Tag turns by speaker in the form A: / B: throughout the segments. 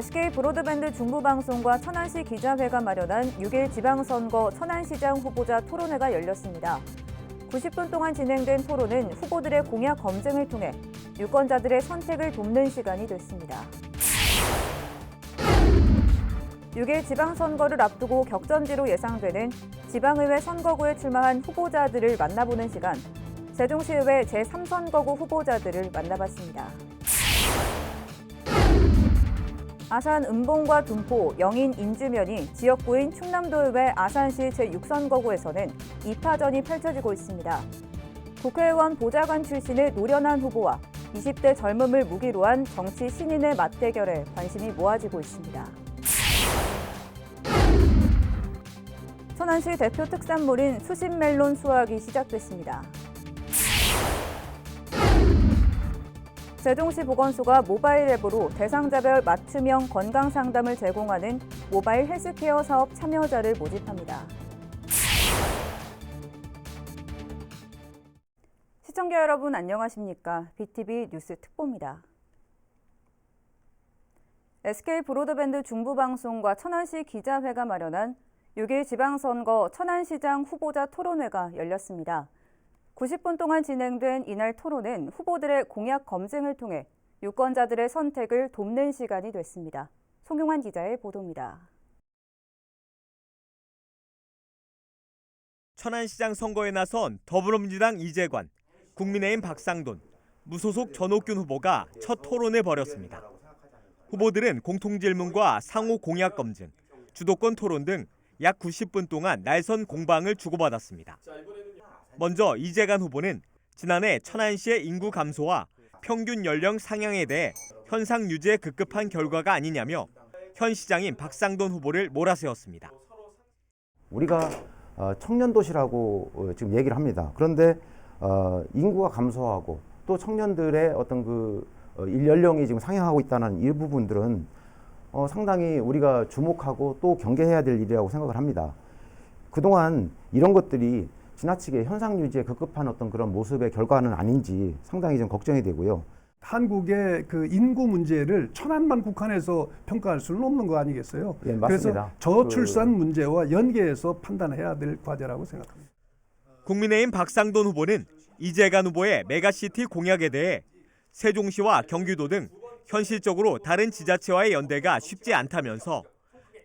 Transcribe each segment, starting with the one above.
A: SK 브로드밴드 중부방송과 천안시 기자회가 마련한 6일 지방선거 천안시장 후보자 토론회가 열렸습니다. 90분 동안 진행된 토론은 후보들의 공약 검증을 통해 유권자들의 선택을 돕는 시간이 됐습니다. 6일 지방선거를 앞두고 격전지로 예상되는 지방의회 선거구에 출마한 후보자들을 만나보는 시간, 세종시의회 제3선거구 후보자들을 만나봤습니다. 아산 은봉과 둔포, 영인, 인주면이 지역구인 충남도의회 아산시 제6선거구에서는 2파전이 펼쳐지고 있습니다. 국회의원 보좌관 출신의 노련한 후보와 20대 젊음을 무기로 한 정치 신인의 맞대결에 관심이 모아지고 있습니다. 천안시 대표 특산물인 수심멜론 수확이 시작됐습니다. 세종시 보건소가 모바일 앱으로 대상자별 맞춤형 건강상담을 제공하는 모바일 헬스케어 사업 참여자를 모집합니다. 시청자 여러분 안녕하십니까? BTV 뉴스 특보입니다. SK 브로드밴드 중부방송과 천안시 기자회가 마련한 6일 지방선거 천안시장 후보자 토론회가 열렸습니다. 90분 동안 진행된 이날 토론은 후보들의 공약 검증을 통해 유권자들의 선택을 돕는 시간이 됐습니다. 송용환 기자의 보도입니다.
B: 천안시장 선거에 나선 더불어민주당 이재관, 국민의힘 박상돈, 무소속 전옥균 후보가 첫 토론을 벌였습니다. 후보들은 공통질문과 상호 공약 검증, 주도권 토론 등 약 90분 동안 날선 공방을 주고받았습니다. 먼저 이재관 후보는 지난해 천안시의 인구 감소와 평균 연령 상향에 대해 현상 유지에 급급한 결과가 아니냐며 현 시장인 박상돈 후보를 몰아세웠습니다.
C: 우리가 청년 도시라고 지금 얘기를 합니다. 그런데 인구가 감소하고 또 청년들의 어떤 연령이 지금 상향하고 있다는 이 부분들은 상당히 우리가 주목하고 또 경계해야 될 일이라고 생각을 합니다. 그동안 이런 것들이 지나치게 현상 유지에 급급한 어떤 그런 모습의 결과는 아닌지 상당히 좀 걱정이 되고요.
D: 한국의 그 인구 문제를 천안만 국한해서 평가할 수는 없는 거 아니겠어요?
C: 예, 맞습니다.
D: 그래서 저출산 문제와 연계해서 판단해야 될 과제라고 생각합니다.
B: 국민의힘 박상돈 후보는 이재관 후보의 메가시티 공약에 대해 세종시와 경기도 등 현실적으로 다른 지자체와의 연대가 쉽지 않다면서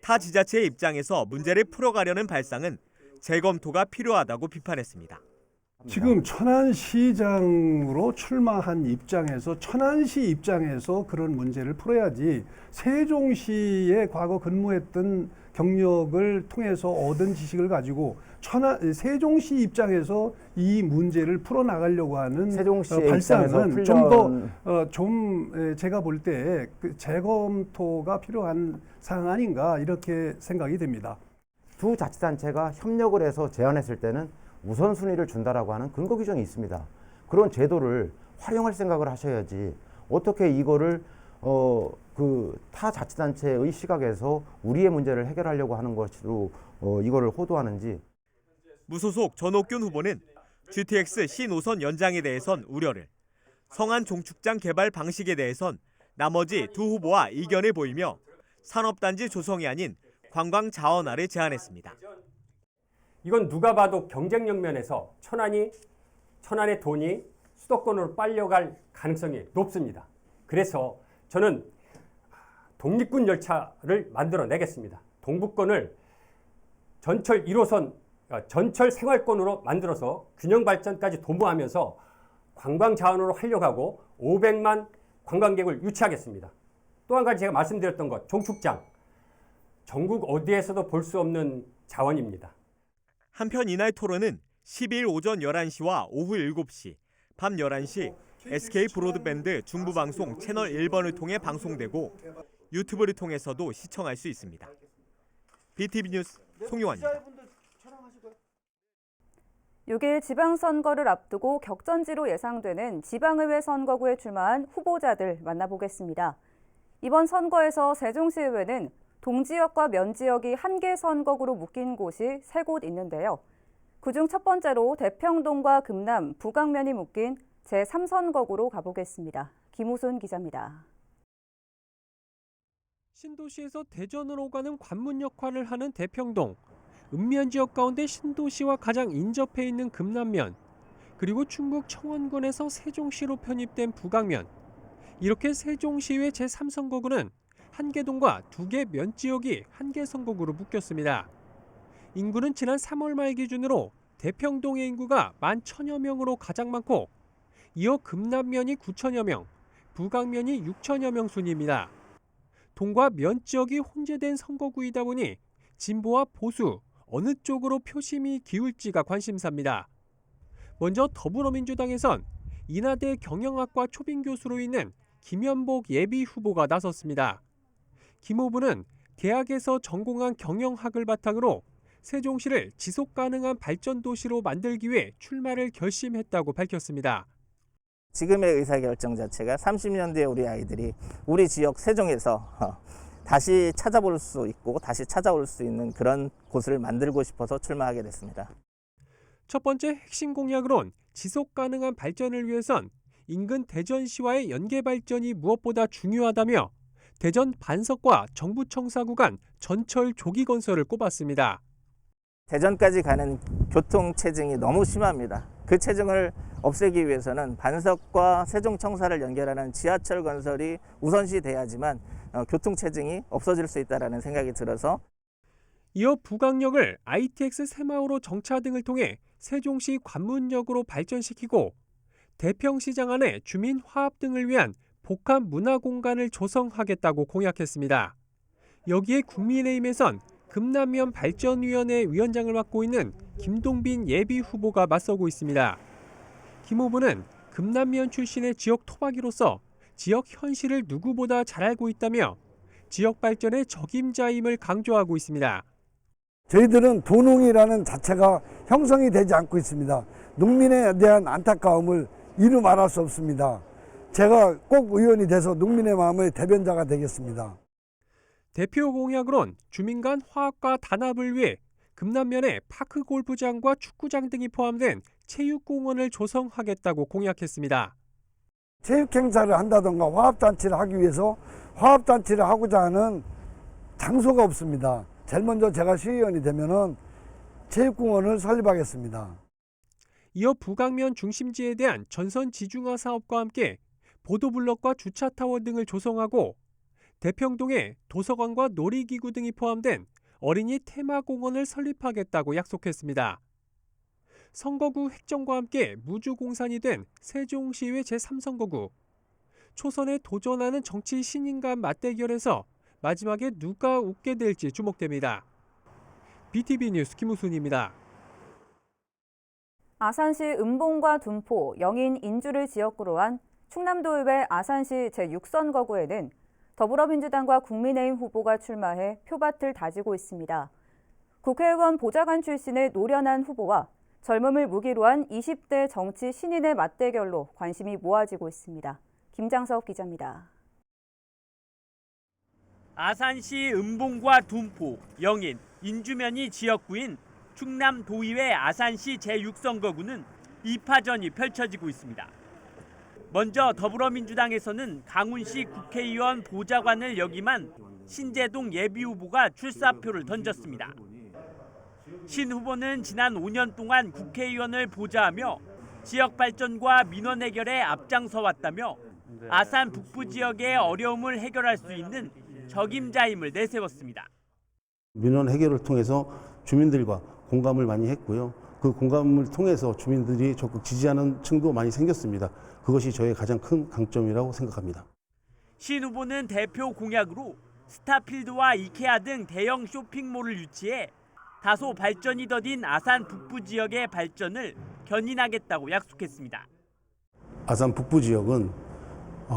B: 타 지자체의 입장에서 문제를 풀어가려는 발상은 재검토가 필요하다고 비판했습니다.
D: 지금 천안시장으로 출마한 입장에서 천안시 입장에서 그런 문제를 풀어야지 세종시에 과거 근무했던 경력을 통해서 얻은 지식을 가지고 세종시 입장에서 이 문제를 풀어나가려고 하는 발상은 좀 제가 볼 때 재검토가 필요한 사항 아닌가 이렇게 생각이 됩니다.
C: 두 자치단체가 협력을 해서 제안했을 때는 우선순위를 준다라고 하는 근거 규정이 있습니다. 그런 제도를 활용할 생각을 하셔야지 어떻게 이거를 타 자치단체의 시각에서 우리의 문제를 해결하려고 하는 것으로 이거를 호도하는지.
B: 무소속 전옥균 후보는 GTX 신노선 연장에 대해선 우려를, 성안 종축장 개발 방식에 대해선 나머지 두 후보와 이견을 보이며 산업단지 조성이 아닌 관광 자원화를 제안했습니다.
E: 이건 누가 봐도 경쟁력 면에서 천안의 돈이 수도권으로 빨려갈 가능성이 높습니다. 그래서 저는 독립군 열차를 만들어내겠습니다. 동북권을 전철 1호선, 전철 생활권으로 만들어서 균형 발전까지 도모하면서 관광 자원으로 하려고 하고 500만 관광객을 유치하겠습니다. 또 한 가지 제가 말씀드렸던 것, 종축장. 전국 어디에서도 볼 수 없는 자원입니다.
B: 한편 이날 토론은 12일 오전 11시와 오후 7시, 밤 11시 SK 브로드밴드 중부방송 채널 1번을 통해 방송되고 유튜브를 통해서도 시청할 수 있습니다. BTV 뉴스 송용환입니다.
A: 6일 지방선거를 앞두고 격전지로 예상되는 지방의회 선거구에 출마한 후보자들 만나보겠습니다. 이번 선거에서 세종시의회는 동지역과 면지역이 한 개 선거구로 묶인 곳이 3곳 있는데요. 그중 첫 번째로 대평동과 금남, 북악면이 묶인 제3선거구로 가보겠습니다. 김우순 기자입니다.
F: 신도시에서 대전으로 가는 관문 역할을 하는 대평동, 읍면 지역 가운데 신도시와 가장 인접해 있는 금남면, 그리고 충북 청원군에서 세종시로 편입된 부강면, 이렇게 세종시의 제3선거구는 한 개 동과 두 개 면 지역이 한 개 선거구로 묶였습니다. 인구는 지난 3월 말 기준으로 대평동의 인구가 11,000여 명으로 가장 많고, 이어 금남면이 9,000여 명, 부강면이 6,000여 명 순입니다. 동과 면 지역이 혼재된 선거구이다 보니 진보와 보수 어느 쪽으로 표심이 기울지가 관심사입니다. 먼저 더불어민주당에선 인하대 경영학과 초빙 교수로 있는 김현복 예비 후보가 나섰습니다. 김 후보는 대학에서 전공한 경영학을 바탕으로 세종시를 지속 가능한 발전 도시로 만들기 위해 출마를 결심했다고 밝혔습니다.
G: 지금의 의사결정 자체가 30년대에 우리 아이들이 우리 지역 세종에서 다시 찾아볼 수 있고 다시 찾아올 수 있는 그런 곳을 만들고 싶어서 출마하게 됐습니다.
F: 첫 번째 핵심 공약으론 지속 가능한 발전을 위해선 인근 대전시와의 연계 발전이 무엇보다 중요하다며 대전 반석과 정부청사 구간 전철 조기 건설을 꼽았습니다.
G: 대전까지 가는 교통 체증이 너무 심합니다. 그 체증을 없애기 위해서는 반석과 세종청사를 연결하는 지하철 건설이 우선시 돼야지만 교통 체증이 없어질 수 있다는 생각이 들어서
F: 이어 부강역을 ITX 새마을호 정차 등을 통해 세종시 관문역으로 발전시키고 대평시장 안에 주민 화합 등을 위한 복합 문화 공간을 조성하겠다고 공약했습니다. 여기에 국민의힘에선 금남면 발전위원회 위원장을 맡고 있는 김동빈 예비 후보가 맞서고 있습니다. 김 후보는 금남면 출신의 지역 토박이로서 지역 현실을 누구보다 잘 알고 있다며 지역 발전의 적임자임을 강조하고 있습니다.
H: 저희들은 도농이라는 자체가 형성이 되지 않고 있습니다. 농민에 대한 안타까움을 이루 말할 수 없습니다. 제가 꼭 의원이 돼서 농민의 마음의 대변자가 되겠습니다.
F: 대표 공약으론 주민 간 화합과 단합을 위해 금남면에 파크 골프장과 축구장 등이 포함된 체육공원을 조성하겠다고 공약했습니다.
H: 체육행사를 한다던가 화합잔치를 하기 위해서 화합잔치를 하고자 하는 장소가 없습니다. 제일 먼저 제가 시의원이 되면은 체육공원을 설립하겠습니다.
F: 이어 부강면 중심지에 대한 전선 지중화 사업과 함께 보도블럭과 주차타워 등을 조성하고 대평동에 도서관과 놀이기구 등이 포함된 어린이 테마공원을 설립하겠다고 약속했습니다. 선거구 획정과 함께 무주공산이 된 세종시의 제3선거구. 초선에 도전하는 정치 신인과 맞대결에서 마지막에 누가 웃게 될지 주목됩니다. BTV 뉴스 김우순입니다.
A: 아산시 은봉과 둔포, 영인, 인주를 지역구로 한 충남도의회 아산시 제6선거구에는 더불어민주당과 국민의힘 후보가 출마해 표밭을 다지고 있습니다. 국회의원 보좌관 출신의 노련한 후보와 젊음을 무기로 한 20대 정치 신인의 맞대결로 관심이 모아지고 있습니다. 김장석 기자입니다.
B: 아산시 은봉과 둔포, 영인, 인주면이 지역구인 충남도의회 아산시 제6선거구는 2파전이 펼쳐지고 있습니다. 먼저 더불어민주당에서는 강훈시 국회의원 보좌관을 역임한 신재동 예비후보가 출사표를 던졌습니다. 신 후보는 지난 5년 동안 국회의원을 보좌하며 지역 발전과 민원 해결에 앞장서 왔다며 아산 북부 지역의 어려움을 해결할 수 있는 적임자임을 내세웠습니다.
I: 민원 해결을 통해서 주민들과 공감을 많이 했고요. 그 공감을 통해서 주민들이 적극 지지하는 층도 많이 생겼습니다. 그것이 저의 가장 큰 강점이라고 생각합니다.
B: 신 후보는 대표 공약으로 스타필드와 이케아 등 대형 쇼핑몰을 유치해 다소 발전이 더딘 아산 북부 지역의 발전을 견인하겠다고 약속했습니다.
I: 아산 북부 지역은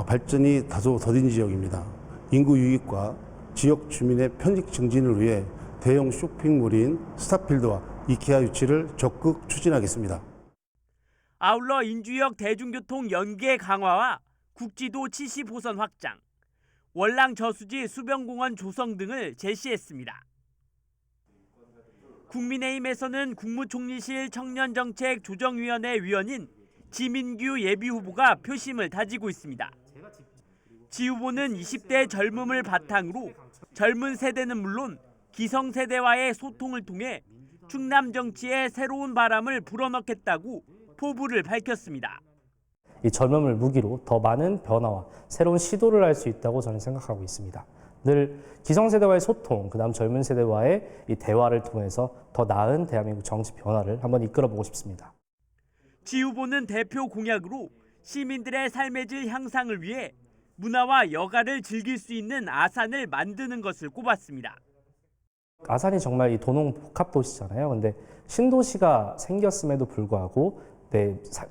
I: 발전이 다소 더딘 지역입니다. 인구 유입과 지역 주민의 편익 증진을 위해 대형 쇼핑몰인 스타필드와 이케아 유치를 적극 추진하겠습니다.
B: 아울러 인주역 대중교통 연계 강화와 국지도 70호선 확장, 월랑 저수지 수변공원 조성 등을 제시했습니다. 국민의힘에서는 국무총리실 청년정책 조정위원회 위원인 지민규 예비후보가 표심을 다지고 있습니다. 지 후보는 20대 젊음을 바탕으로
J: 젊은 세대는 물론 기성세대와의 소통을 통해 충남 정치에 새로운 바람을 불어넣겠다고 포부를 밝혔습니다.
K: 이 젊음을 무기로 더 많은 변화와 새로운 시도를 할 수 있다고 저는 생각하고 있습니다. 늘 기성세대와의 소통, 그다음 젊은 세대와의 이 대화를 통해서 더 나은 대한민국 정치 변화를 한번 이끌어보고 싶습니다.
J: 지 후보는 대표 공약으로 시민들의 삶의 질 향상을 위해 문화와 여가를 즐길 수 있는 아산을 만드는 것을 꼽았습니다.
K: 아산이 정말 이 도농 복합 도시잖아요. 근데 신도시가 생겼음에도 불구하고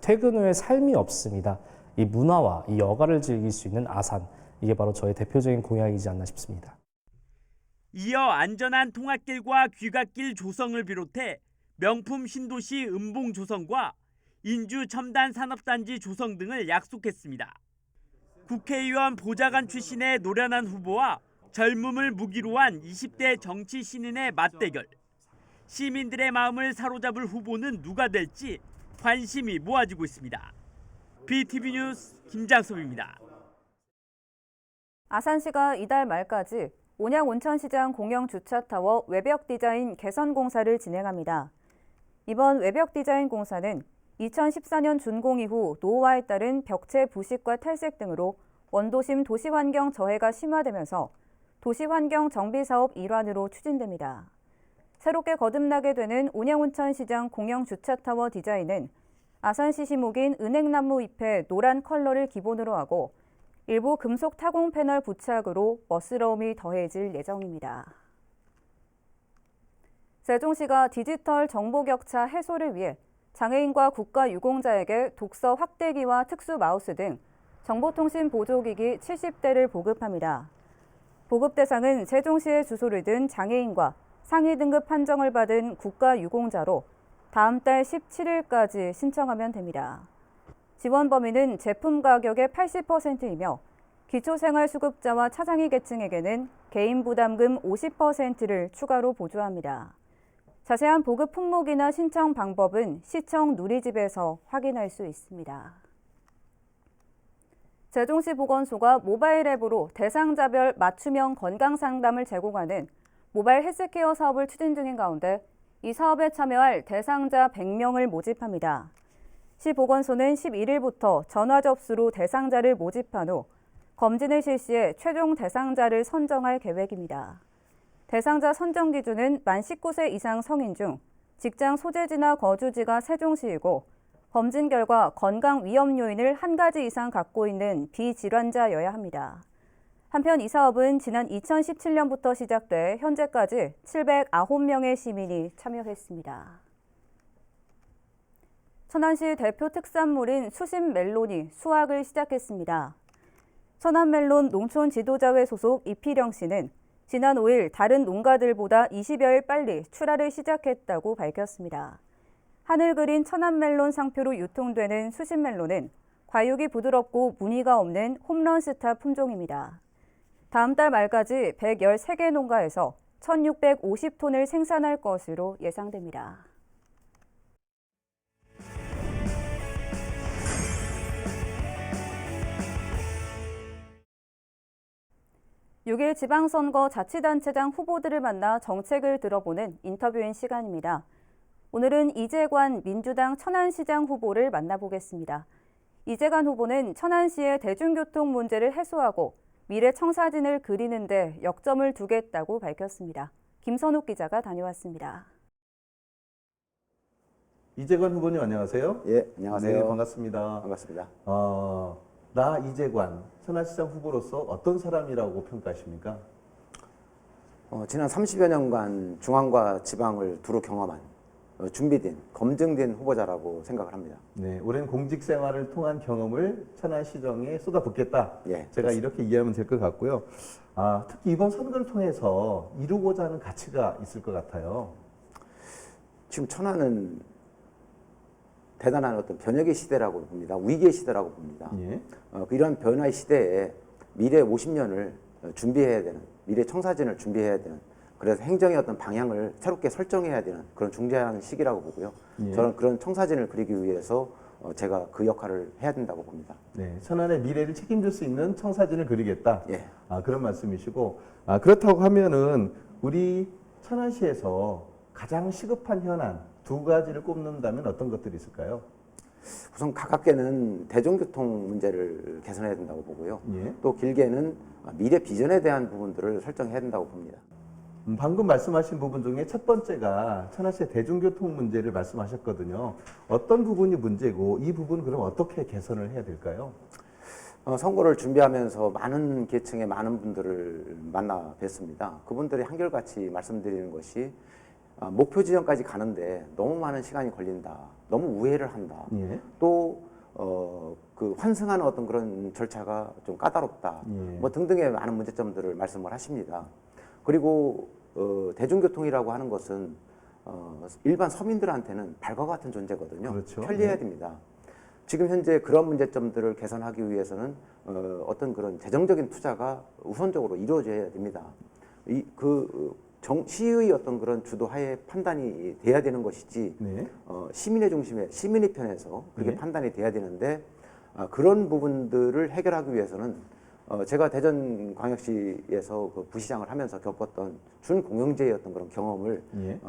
K: 퇴근 후에 삶이 없습니다. 이 문화와 이 여가를 즐길 수 있는 아산, 이게 바로 저의 대표적인 공약이지 않나 싶습니다.
J: 이어 안전한 통학길과 귀갓길 조성을 비롯해 명품 신도시 음봉 조성과 인주 첨단 산업단지 조성 등을 약속했습니다. 국회의원 보좌관 출신의 노련한 후보와 젊음을 무기로 한 20대 정치 신인의 맞대결. 시민들의 마음을 사로잡을 후보는 누가 될지 관심이 모아지고 있습니다. BTV 뉴스 김장섭입니다.
A: 아산시가 이달 말까지 온양 온천시장 공영 주차타워 외벽 디자인 개선 공사를 진행합니다. 이번 외벽 디자인 공사는 2014년 준공 이후 노후화에 따른 벽체 부식과 탈색 등으로 원도심 도시환경 저해가 심화되면서 도시환경 정비사업 일환으로 추진됩니다. 새롭게 거듭나게 되는 온양온천시장 공영주차타워 디자인은 아산시 시목인 은행나무 잎의 노란 컬러를 기본으로 하고 일부 금속 타공 패널 부착으로 멋스러움이 더해질 예정입니다. 세종시가 디지털 정보 격차 해소를 위해 장애인과 국가유공자에게 독서 확대기와 특수 마우스 등 정보통신 보조기기 70대를 보급합니다. 보급 대상은 세종시에 주소를 둔 장애인과 상위 등급 판정을 받은 국가유공자로 다음 달 17일까지 신청하면 됩니다. 지원 범위는 제품 가격의 80%이며 기초생활수급자와 차상위 계층에게는 개인 부담금 50%를 추가로 보조합니다. 자세한 보급 품목이나 신청 방법은 시청 누리집에서 확인할 수 있습니다. 세종시 보건소가 모바일 앱으로 대상자별 맞춤형 건강상담을 제공하는 모바일 헬스케어 사업을 추진 중인 가운데 이 사업에 참여할 대상자 100명을 모집합니다. 시 보건소는 11일부터 전화 접수로 대상자를 모집한 후 검진을 실시해 최종 대상자를 선정할 계획입니다. 대상자 선정 기준은 만 19세 이상 성인 중 직장 소재지나 거주지가 세종시이고 검진 결과 건강 위험 요인을 한 가지 이상 갖고 있는 비질환자여야 합니다. 한편 이 사업은 지난 2017년부터 시작돼 현재까지 709명의 시민이 참여했습니다. 천안시 대표 특산물인 수심 멜론이 수확을 시작했습니다. 천안멜론 농촌지도자회 소속 이필영 씨는 지난 5일 다른 농가들보다 20여일 빨리 출하를 시작했다고 밝혔습니다. 하늘 그린 천안멜론 상표로 유통되는 수심멜론은 과육이 부드럽고 무늬가 없는 홈런 스타 품종입니다. 다음 달 말까지 113개 농가에서 1,650톤을 생산할 것으로 예상됩니다. (6일) 지방선거 자치단체장 후보들을 만나 정책을 들어보는 인터뷰인 시간입니다. 오늘은 이재관 민주당 천안시장 후보를 만나보겠습니다. 이재관 후보는 천안시의 대중교통 문제를 해소하고 미래 청사진을 그리는 데 역점을 두겠다고 밝혔습니다. 김선욱 기자가 다녀왔습니다.
L: 이재관 후보님 안녕하세요.
C: 예, 안녕하세요.
L: 네, 반갑습니다.
C: 반갑습니다.
L: 나 이재관 천안시장 후보로서 어떤 사람이라고 평가하십니까?
C: 지난 30여 년간 중앙과 지방을 두루 경험한 준비된, 검증된 후보자라고 생각을 합니다.
L: 네, 오랜 공직 생활을 통한 경험을 천안시정에 쏟아붓겠다.
C: 예,
L: 제가 이렇게 이해하면 될 것 같고요. 특히 이번 선거를 통해서 이루고자 하는 가치가 있을 것 같아요.
C: 지금 천안은 대단한 어떤 변혁의 시대라고 봅니다. 위기의 시대라고 봅니다.
L: 예.
C: 이런 변화의 시대에 미래 50년을 준비해야 되는, 미래 청사진을 준비해야 되는, 그래서 행정의 어떤 방향을 새롭게 설정해야 되는 그런 중대한 시기라고 보고요.
L: 예.
C: 저는 그런 청사진을 그리기 위해서 제가 그 역할을 해야 된다고 봅니다.
L: 네, 천안의 미래를 책임질 수 있는 청사진을 그리겠다.
C: 예.
L: 그런 말씀이시고, 그렇다고 하면은 우리 천안시에서 가장 시급한 현안 두 가지를 꼽는다면 어떤 것들이 있을까요?
C: 우선 가깝게는 대중교통 문제를 개선해야 된다고 보고요.
L: 예.
C: 또 길게는 미래 비전에 대한 부분들을 설정해야 된다고 봅니다.
L: 방금 말씀하신 부분 중에 첫 번째가 천안시의 대중교통 문제를 말씀하셨거든요. 어떤 부분이 문제고 이 부분은 그럼 어떻게 개선을 해야 될까요?
C: 선거를 준비하면서 많은 계층의 많은 분들을 만나 뵀습니다. 그분들이 한결같이 말씀드리는 것이 목표 지점까지 가는데 너무 많은 시간이 걸린다. 너무 우회를 한다.
L: 예.
C: 또 그 환승하는 어떤 그런 절차가 좀 까다롭다.
L: 예.
C: 뭐 등등의 많은 문제점들을 말씀을 하십니다. 그리고 대중교통이라고 하는 것은 일반 서민들한테는 발과 같은 존재거든요.
L: 그렇죠.
C: 편리해야
L: 네.
C: 됩니다. 지금 현재 그런 문제점들을 개선하기 위해서는 어떤 그런 재정적인 투자가 우선적으로 이루어져야 됩니다. 시의 어떤 그런 주도하에 판단이 돼야 되는 것이지
L: 네.
C: 시민의 중심에 시민의 편에서 그렇게
L: 네.
C: 판단이 돼야 되는데 그런 부분들을 해결하기 위해서는 제가 대전광역시에서 그 부시장을 하면서 겪었던 준공영제의 어떤 그런 경험을
L: 예.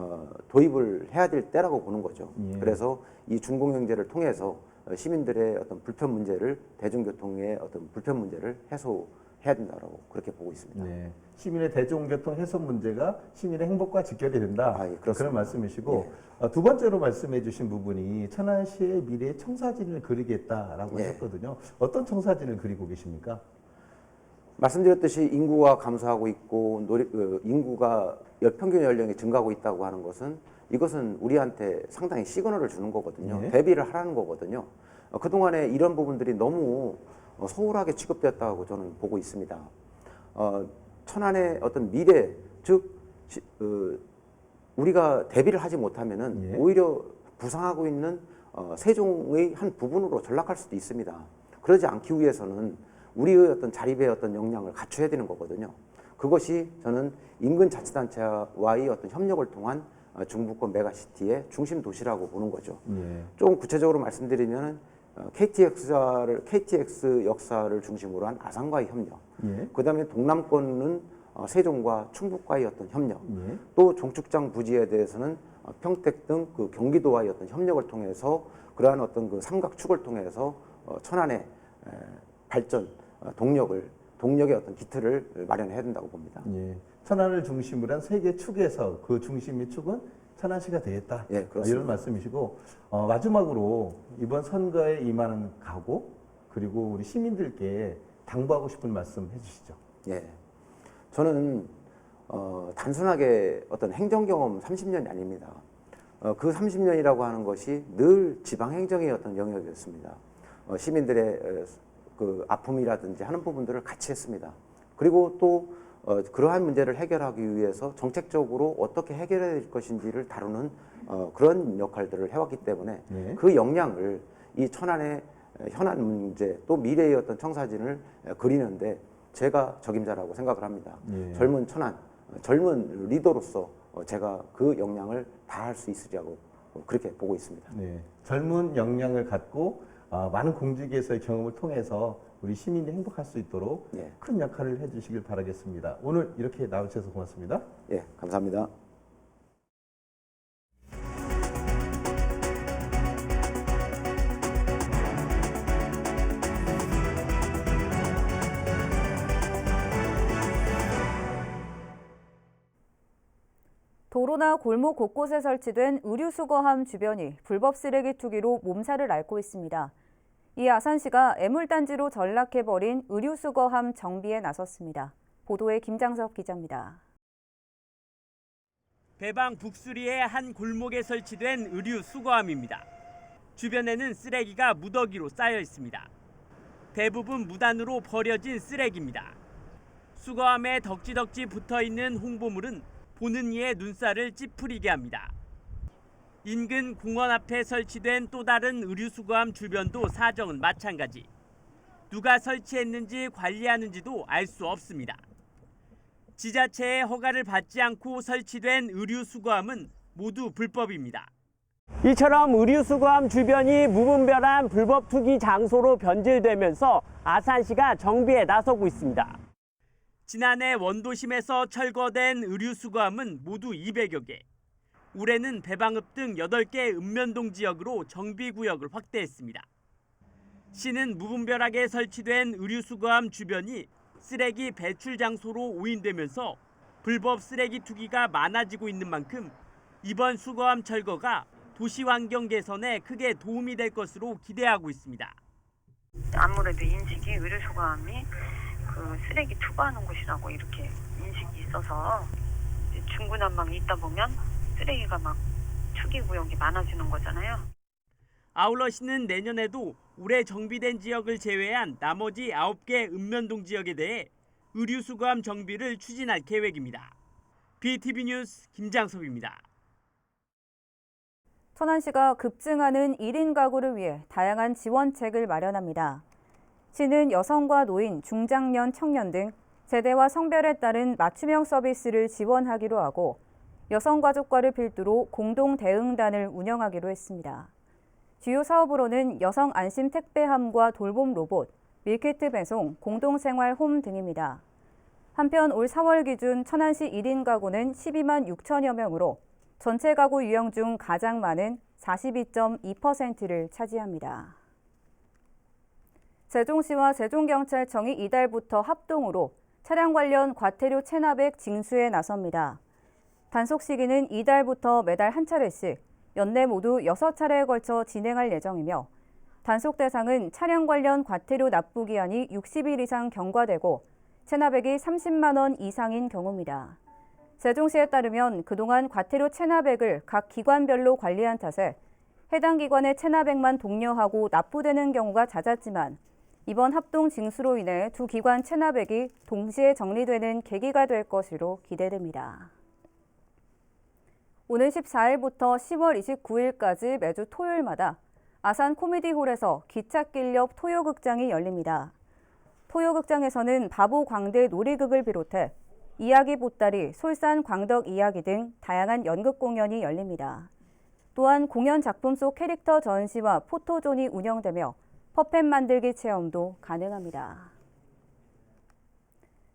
C: 도입을 해야 될 때라고 보는 거죠.
L: 예.
C: 그래서 이 준공영제를 통해서 시민들의 어떤 불편 문제를 대중교통의 어떤 불편 문제를 해소해야 된다라고 그렇게 보고 있습니다.
L: 네. 시민의 대중교통 해소 문제가 시민의 행복과 직결이 된다.
C: 예, 그렇습니다.
L: 그런 말씀이시고 두 번째로 말씀해 주신 부분이 천안시의 미래 청사진을 그리겠다라고
C: 예.
L: 하셨거든요. 어떤 청사진을 그리고 계십니까?
C: 말씀드렸듯이 인구가 감소하고 있고 인구가 평균 연령이 증가하고 있다고 하는 것은 이것은 우리한테 상당히 시그널을 주는 거거든요.
L: 예.
C: 대비를 하라는 거거든요. 그동안에 이런 부분들이 너무 소홀하게 취급됐다고 저는 보고 있습니다. 천안의 어떤 미래, 즉 우리가 대비를 하지 못하면은
L: 예.
C: 오히려 부상하고 있는 세종의 한 부분으로 전락할 수도 있습니다. 그러지 않기 위해서는 우리의 어떤 자립의 어떤 역량을 갖춰야 되는 거거든요. 그것이 저는 인근 자치단체와의 어떤 협력을 통한 중부권 메가시티의 중심 도시라고 보는 거죠.
L: 예.
C: 좀 구체적으로 말씀드리면 KTX 역사를 중심으로 한 아산과의 협력,
L: 예.
C: 그다음에 동남권은 세종과 충북과의 어떤 협력,
L: 예.
C: 또 종축장 부지에 대해서는 평택 등 그 경기도와의 어떤 협력을 통해서 그러한 어떤 그 삼각축을 통해서 천안의 발전 동력의 어떤 기틀을 마련해야 된다고 봅니다.
L: 예. 천안을 중심으로 한 세 개 축에서 그 중심의 축은 천안시가 되겠다.
C: 예, 그렇습니다.
L: 이런 말씀이시고 마지막으로 이번 선거에 임하는 각오 그리고 우리 시민들께 당부하고 싶은 말씀 해주시죠.
C: 예, 저는 단순하게 어떤 행정 경험 30년이 아닙니다. 그 30년이라고 하는 것이 늘 지방 행정의 어떤 영역이었습니다. 시민들의 그 아픔이라든지 하는 부분들을 같이 했습니다. 그리고 또 그러한 문제를 해결하기 위해서 정책적으로 어떻게 해결해야 될 것인지를 다루는 그런 역할들을 해왔기 때문에
L: 네.
C: 그 역량을 이 천안의 현안 문제 또 미래의 어떤 청사진을 그리는데 제가 적임자라고 생각을 합니다.
L: 예.
C: 젊은 천안, 젊은 리더로서 제가 그 역량을 다할 수 있으리라고 그렇게 보고 있습니다.
L: 네. 젊은 역량을 갖고 많은 공직에서의 경험을 통해서 우리 시민이 행복할 수 있도록
C: 예.
L: 큰 역할을 해주시길 바라겠습니다. 오늘 이렇게 나와주셔서 고맙습니다.
C: 예, 감사합니다. 도로나 골목 곳곳에 설치된 의류수거함 주변이 불법 쓰레기 투기로 몸살을 앓고 있습니다. 이 아산시가 애물단지로 전락해버린 의류수거함 정비에 나섰습니다. 보도에 김장석 기자입니다.
J: 배방 북수리의 한 골목에 설치된 의류 수거함입니다. 주변에는 쓰레기가 무더기로 쌓여 있습니다. 대부분 무단으로 버려진 쓰레기입니다. 수거함에 덕지덕지 붙어있는 홍보물은 보는 이의 눈살을 찌푸리게 합니다. 인근 공원 앞에 설치된 또 다른 의류 수거함 주변도 사정은 마찬가지. 누가 설치했는지 관리하는지도 알 수 없습니다. 지자체의 허가를 받지 않고 설치된 의류 수거함은 모두 불법입니다. 이처럼 의류수거함 주변이 무분별한 불법 투기 장소로 변질되면서 아산시가 정비에 나서고 있습니다. 지난해 원도심에서 철거된 의류수거함은 모두 200여 개. 올해는 배방읍 등 8개 읍면동 지역으로 정비구역을 확대했습니다. 시는 무분별하게 설치된 의류수거함 주변이 쓰레기 배출 장소로 오인되면서 불법 쓰레기 투기가 많아지고 있는 만큼 이번 수거함 철거가 도시 환경 개선에 크게 도움이 될 것으로 기대하고 있습니다.
M: 아무래도 인식이 의류수거함이 그 쓰레기 투과하는 곳이라고 이렇게 인식이 있어서 중구난방이 있다 보면 쓰레기가 막 투기 구역이 많아지는 거잖아요.
J: 아울러 시는 내년에도 올해 정비된 지역을 제외한 나머지 9개 읍면동 지역에 대해 의류수거함 정비를 추진할 계획입니다. BTV 뉴스 김장섭입니다.
A: 천안시가 급증하는 1인 가구를 위해 다양한 지원책을 마련합니다. 시는 여성과 노인, 중장년, 청년 등 세대와 성별에 따른 맞춤형 서비스를 지원하기로 하고 여성가족과를 필두로 공동 대응단을 운영하기로 했습니다. 주요 사업으로는 여성 안심 택배함과 돌봄 로봇, 밀키트 배송, 공동생활 홈 등입니다. 한편 올 4월 기준 천안시 1인 가구는 12만 6천여 명으로 전체 가구 유형 중 가장 많은 42.2%를 차지합니다. 세종시와 세종경찰청이 이달부터 합동으로 차량 관련 과태료 체납액 징수에 나섭니다. 단속 시기는 이달부터 매달 한 차례씩 연내 모두 6차례에 걸쳐 진행할 예정이며 단속 대상은 차량 관련 과태료 납부 기한이 60일 이상 경과되고 체납액이 30만 원 이상인 경우입니다. 세종시에 따르면 그동안 과태료 체납액을 각 기관별로 관리한 탓에 해당 기관의 체납액만 독려하고 납부되는 경우가 잦았지만 이번 합동 징수로 인해 두 기관 체납액이 동시에 정리되는 계기가 될 것으로 기대됩니다. 오늘 14일부터 10월 29일까지 매주 토요일마다 아산 코미디홀에서 기찻길 옆 토요극장이 열립니다. 토요극장에서는 바보광대 놀이극을 비롯해 이야기 보따리, 솔산 광덕 이야기 등 다양한 연극 공연이 열립니다. 또한 공연 작품 속 캐릭터 전시와 포토존이 운영되며 퍼펫 만들기 체험도 가능합니다.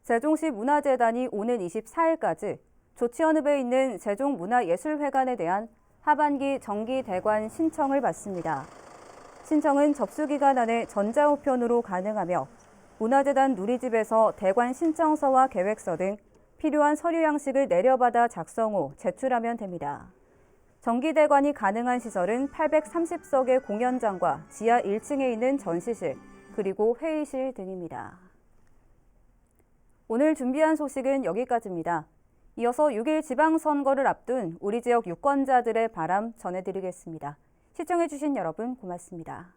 A: 세종시 문화재단이 오는 24일까지 조치원읍에 있는 세종문화예술회관에 대한 하반기 정기 대관 신청을 받습니다. 신청은 접수기간 안에 전자우편으로 가능하며 문화재단 누리집에서 대관 신청서와 계획서 등 필요한 서류 양식을 내려받아 작성 후 제출하면 됩니다. 정기대관이 가능한 시설은 830석의 공연장과 지하 1층에 있는 전시실, 그리고 회의실 등입니다. 오늘 준비한 소식은 여기까지입니다. 이어서 6일 지방선거를 앞둔 우리 지역 유권자들의 바람 전해드리겠습니다. 시청해주신 여러분 고맙습니다.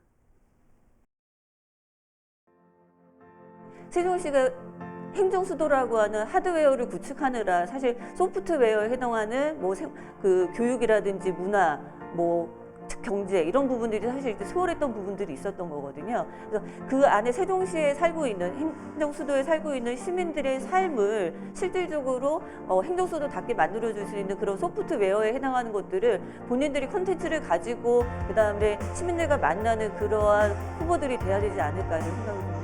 N: 세종시가 행정수도라고 하는 하드웨어를 구축하느라 사실 소프트웨어에 해당하는 그 교육이라든지 문화, 경제 이런 부분들이 사실 이제 소홀했던 부분들이 있었던 거거든요. 그래서 그 안에 세종시에 살고 있는 행정수도에 살고 있는 시민들의 삶을 실질적으로 행정수도답게 만들어줄 수 있는 그런 소프트웨어에 해당하는 것들을 본인들이 콘텐츠를 가지고 그다음에 시민들과 만나는 그러한 후보들이 돼야 되지 않을까 이런 생각을 듭니다.